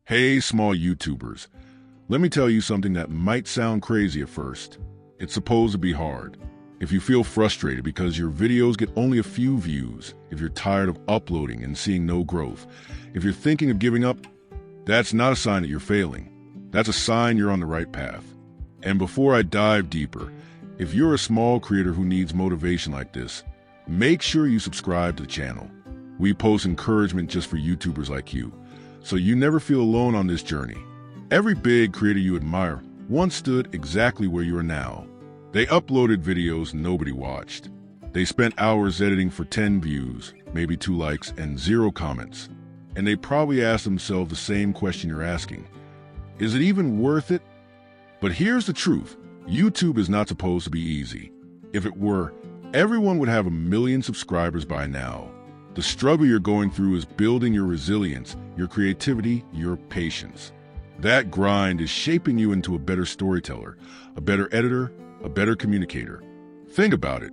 Hey, small YouTubers. Let me tell you something that might sound crazy at first. It's supposed to be hard. If you feel frustrated because your videos get only a few views, if you're tired of uploading and seeing no growth, if you're thinking of giving up, that's not a sign that you're failing. That's a sign you're on the right path. And before I dive deeper, if you're a small creator who needs motivation like this, make sure you subscribe to the channel. We post encouragement just for YouTubers like you, so you never feel alone on this journey. Every big creator you admire once stood exactly where you are now. They uploaded videos nobody watched. They spent hours editing for 10 views, maybe 2 likes, and 0 comments. And they probably asked themselves the same question you're asking. Is it even worth it? But here's the truth. YouTube is not supposed to be easy. If it were, everyone would have 1 million subscribers by now. The struggle you're going through is building your resilience, your creativity, your patience. That grind is shaping you into a better storyteller, a better editor, a better communicator. Think about it.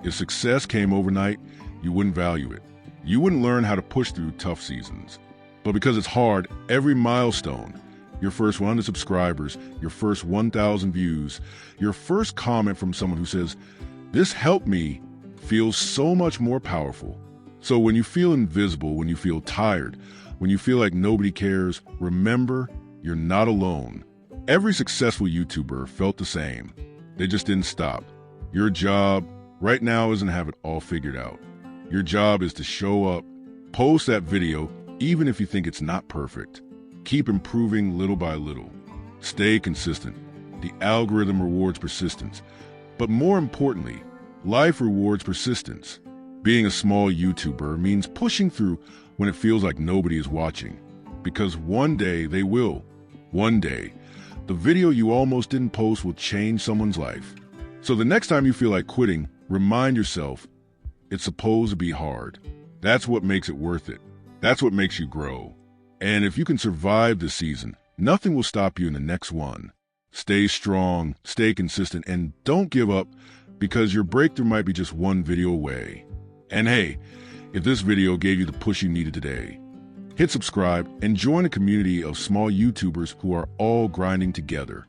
If success came overnight, you wouldn't value it. You wouldn't learn how to push through tough seasons. But because it's hard, every milestone, your first 100 subscribers, your first 1,000 views, your first comment from someone who says, "This helped me," feels so much more powerful. So when you feel invisible, when you feel tired, when you feel like nobody cares, remember, you're not alone. Every successful YouTuber felt the same. They just didn't stop. Your job right now isn't to have it all figured out. Your job is to show up, post that video, even if you think it's not perfect. Keep improving little by little. Stay consistent. The algorithm rewards persistence. But more importantly, life rewards persistence. Being a small YouTuber means pushing through when it feels like nobody is watching. Because one day they will. One day, the video you almost didn't post will change someone's life. So the next time you feel like quitting, remind yourself, it's supposed to be hard. That's what makes it worth it. That's what makes you grow. And if you can survive this season, nothing will stop you in the next one. Stay strong, stay consistent, and don't give up, because your breakthrough might be just one video away. And hey, if this video gave you the push you needed today, hit subscribe and join a community of small YouTubers who are all grinding together.